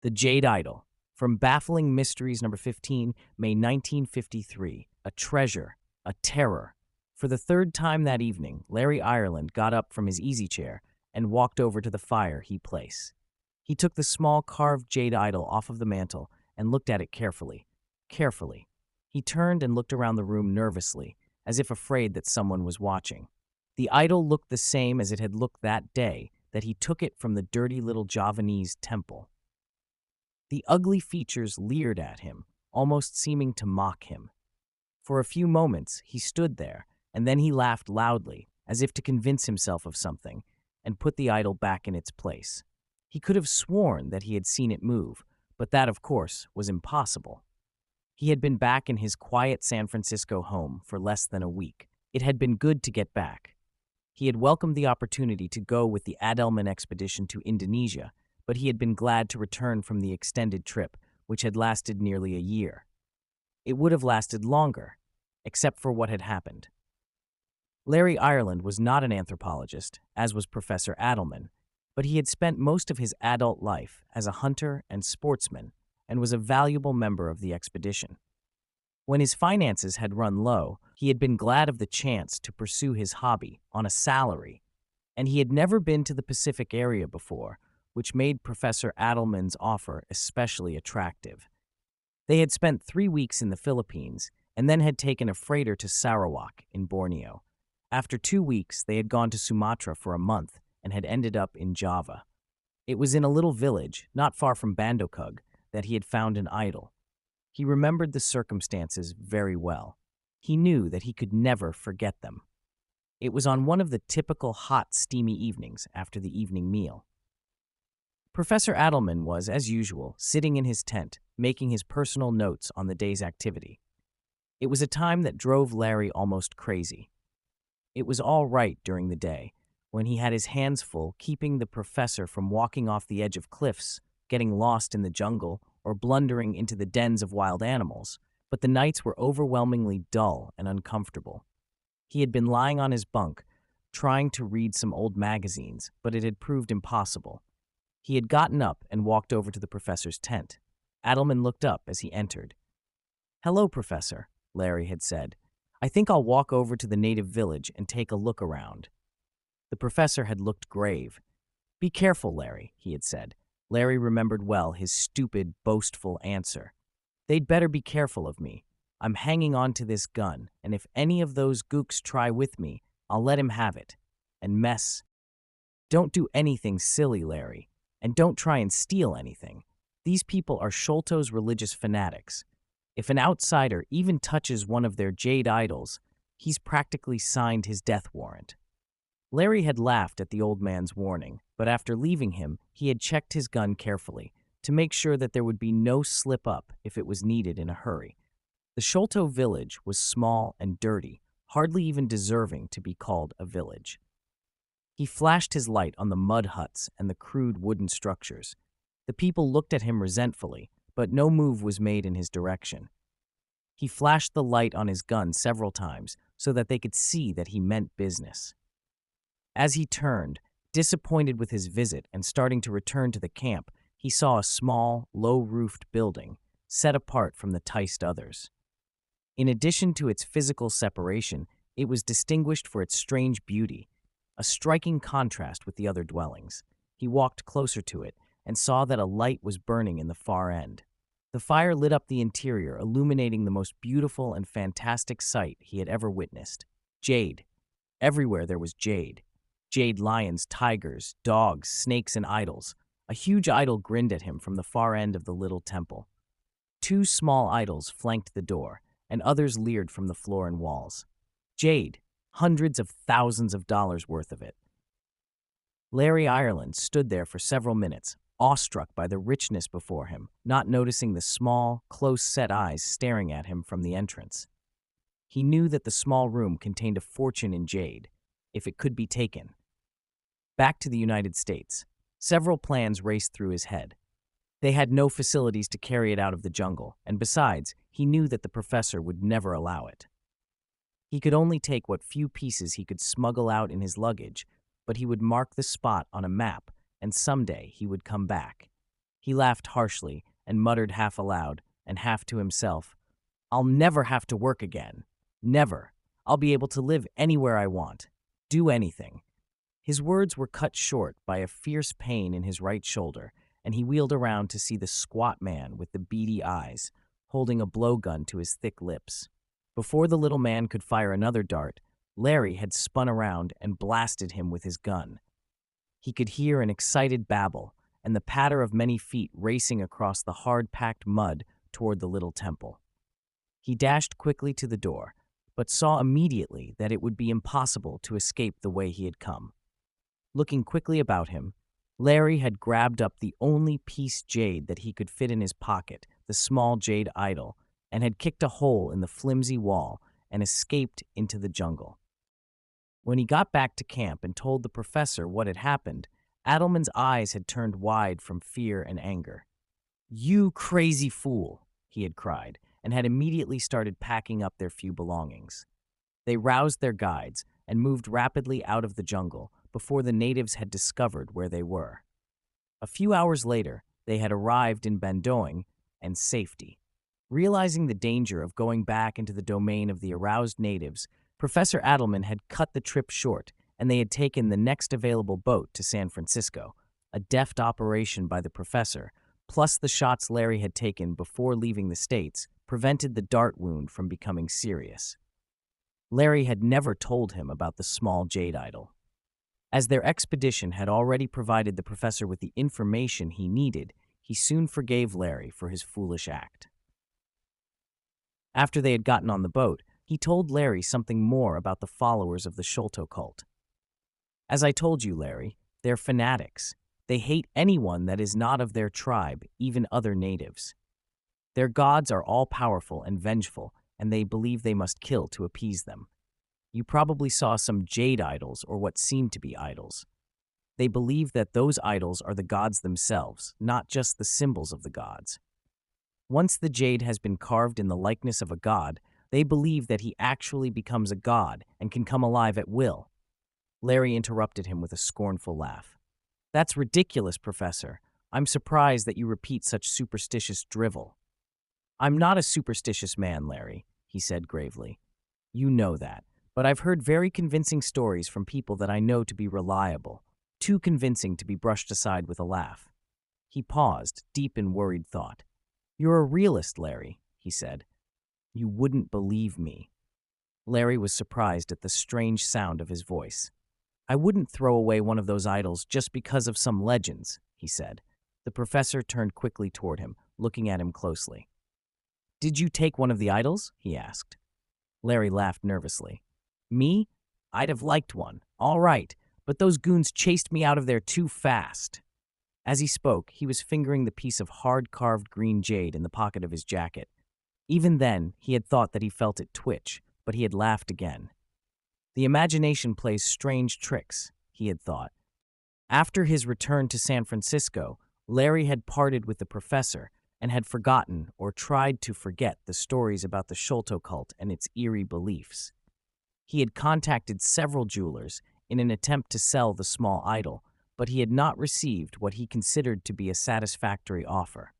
The Jade Idol. From Baffling Mysteries number 15, May 1953. A treasure, a terror. For the third time that evening, Larry Ireland got up from his easy chair and walked over to the fire place. He took the small carved jade idol off of the mantel and looked at it carefully. Carefully. He turned and looked around the room nervously, as if afraid that someone was watching. The idol looked the same as it had looked that day that he took it from the dirty little Javanese temple. The ugly features leered at him, almost seeming to mock him. For a few moments, he stood there, and then he laughed loudly, as if to convince himself of something, and put the idol back in its place. He could have sworn that he had seen it move, but that, of course, was impossible. He had been back in his quiet San Francisco home for less than a week. It had been good to get back. He had welcomed the opportunity to go with the Adelman expedition to Indonesia, but he had been glad to return from the extended trip, which had lasted nearly a year. It would have lasted longer, except for what had happened. Larry Ireland was not an anthropologist, as was Professor Adelman, but he had spent most of his adult life as a hunter and sportsman and was a valuable member of the expedition. When his finances had run low, he had been glad of the chance to pursue his hobby on a salary, and he had never been to the Pacific area before, which made Professor Adelman's offer especially attractive. They had spent 3 weeks in the Philippines and then had taken a freighter to Sarawak in Borneo. After 2 weeks, they had gone to Sumatra for a month and had ended up in Java. It was in a little village, not far from Bandokug, that he had found an idol. He remembered the circumstances very well. He knew that he could never forget them. It was on one of the typical hot, steamy evenings after the evening meal. Professor Adelman was, as usual, sitting in his tent, making his personal notes on the day's activity. It was a time that drove Larry almost crazy. It was all right during the day, when he had his hands full keeping the professor from walking off the edge of cliffs, getting lost in the jungle, or blundering into the dens of wild animals, but the nights were overwhelmingly dull and uncomfortable. He had been lying on his bunk, trying to read some old magazines, but it had proved impossible. He had gotten up and walked over to the professor's tent. Adelman looked up as he entered. "Hello, Professor," Larry had said. "I think I'll walk over to the native village and take a look around." The professor had looked grave. "Be careful, Larry," he had said. Larry remembered well his stupid, boastful answer. "They'd better be careful of me. I'm hanging on to this gun, and if any of those gooks try with me, I'll let him have it. And mess. Don't do anything silly, Larry, and don't try and steal anything. These people are Sholto's religious fanatics. If an outsider even touches one of their jade idols, he's practically signed his death warrant." Larry had laughed at the old man's warning, but after leaving him, he had checked his gun carefully to make sure that there would be no slip-up if it was needed in a hurry. The Sholto village was small and dirty, hardly even deserving to be called a village. He flashed his light on the mud huts and the crude wooden structures. The people looked at him resentfully, but no move was made in his direction. He flashed the light on his gun several times so that they could see that he meant business. As he turned, disappointed with his visit and starting to return to the camp, he saw a small, low-roofed building, set apart from the ticed others. In addition to its physical separation, it was distinguished for its strange beauty, a striking contrast with the other dwellings. He walked closer to it and saw that a light was burning in the far end. The fire lit up the interior, illuminating the most beautiful and fantastic sight he had ever witnessed. Jade. Everywhere there was jade. Jade lions, tigers, dogs, snakes, and idols. A huge idol grinned at him from the far end of the little temple. 2 small idols flanked the door, and others leered from the floor and walls. Jade. Hundreds of thousands of dollars worth of it. Larry Ireland stood there for several minutes, awestruck by the richness before him, not noticing the small, close-set eyes staring at him from the entrance. He knew that the small room contained a fortune in jade, if it could be taken. Back to the United States, several plans raced through his head. They had no facilities to carry it out of the jungle, and besides, he knew that the professor would never allow it. He could only take what few pieces he could smuggle out in his luggage, but he would mark the spot on a map, and someday he would come back. He laughed harshly and muttered half aloud and half to himself, "I'll never have to work again. Never. I'll be able to live anywhere I want. Do anything." His words were cut short by a fierce pain in his right shoulder, and he wheeled around to see the squat man with the beady eyes, holding a blowgun to his thick lips. Before the little man could fire another dart, Larry had spun around and blasted him with his gun. He could hear an excited babble and the patter of many feet racing across the hard-packed mud toward the little temple. He dashed quickly to the door, but saw immediately that it would be impossible to escape the way he had come. Looking quickly about him, Larry had grabbed up the only piece jade that he could fit in his pocket, the small jade idol, and had kicked a hole in the flimsy wall and escaped into the jungle. When he got back to camp and told the professor what had happened, Adelman's eyes had turned wide from fear and anger. "You crazy fool," he had cried, and had immediately started packing up their few belongings. They roused their guides and moved rapidly out of the jungle before the natives had discovered where they were. A few hours later, they had arrived in Bandoing and safety. Realizing the danger of going back into the domain of the aroused natives, Professor Adelman had cut the trip short, and they had taken the next available boat to San Francisco, a deft operation by the professor, plus the shots Larry had taken before leaving the States, prevented the dart wound from becoming serious. Larry had never told him about the small jade idol. As their expedition had already provided the professor with the information he needed, he soon forgave Larry for his foolish act. After they had gotten on the boat, he told Larry something more about the followers of the Sholto cult. "As I told you, Larry, they're fanatics. They hate anyone that is not of their tribe, even other natives. Their gods are all-powerful and vengeful, and they believe they must kill to appease them. You probably saw some jade idols or what seem to be idols. They believe that those idols are the gods themselves, not just the symbols of the gods. Once the jade has been carved in the likeness of a god, they believe that he actually becomes a god and can come alive at will." Larry interrupted him with a scornful laugh. "That's ridiculous, Professor. I'm surprised that you repeat such superstitious drivel." "I'm not a superstitious man, Larry," he said gravely. "You know that, but I've heard very convincing stories from people that I know to be reliable, too convincing to be brushed aside with a laugh." He paused, deep in worried thought. "You're a realist, Larry," he said. "You wouldn't believe me." Larry was surprised at the strange sound of his voice. "I wouldn't throw away one of those idols just because of some legends," he said. The professor turned quickly toward him, looking at him closely. "Did you take one of the idols?" he asked. Larry laughed nervously. "Me? I'd have liked one. All right, but those goons chased me out of there too fast." As he spoke, he was fingering the piece of hard-carved green jade in the pocket of his jacket. Even then, he had thought that he felt it twitch, but he had laughed again. The imagination plays strange tricks, he had thought. After his return to San Francisco, Larry had parted with the professor and had forgotten or tried to forget the stories about the Sholto cult and its eerie beliefs. He had contacted several jewelers in an attempt to sell the small idol, but he had not received what he considered to be a satisfactory offer.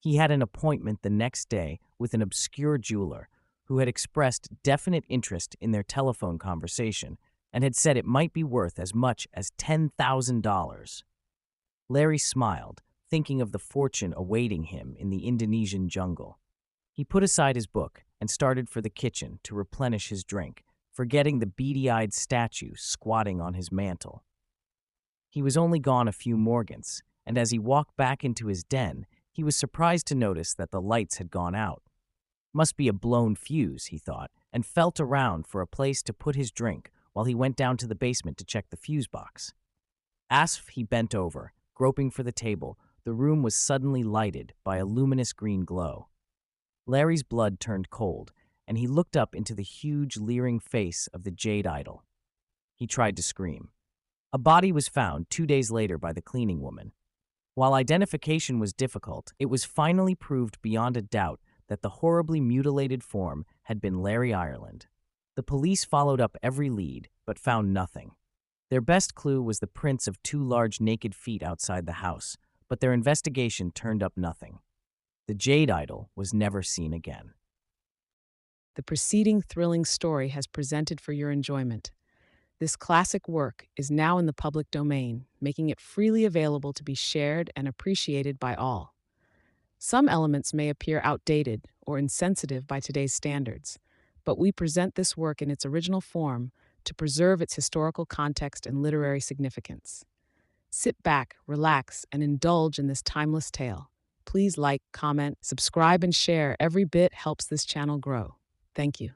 He had an appointment the next day with an obscure jeweler who had expressed definite interest in their telephone conversation and had said it might be worth as much as $10,000. Larry smiled, thinking of the fortune awaiting him in the Indonesian jungle. He put aside his book and started for the kitchen to replenish his drink, forgetting the beady-eyed statue squatting on his mantel. He was only gone a few morgans, and as he walked back into his den, he was surprised to notice that the lights had gone out. Must be a blown fuse, he thought, and felt around for a place to put his drink while he went down to the basement to check the fuse box. As he bent over, groping for the table, the room was suddenly lighted by a luminous green glow. Larry's blood turned cold, and he looked up into the huge, leering face of the jade idol. He tried to scream. A body was found 2 days later by the cleaning woman. While identification was difficult, it was finally proved beyond a doubt that the horribly mutilated form had been Larry Ireland. The police followed up every lead, but found nothing. Their best clue was the prints of 2 large naked feet outside the house, but their investigation turned up nothing. The jade idol was never seen again. The preceding thrilling story has presented for your enjoyment. This classic work is now in the public domain, making it freely available to be shared and appreciated by all. Some elements may appear outdated or insensitive by today's standards, but we present this work in its original form to preserve its historical context and literary significance. Sit back, relax, and indulge in this timeless tale. Please like, comment, subscribe, and share. Every bit helps this channel grow. Thank you.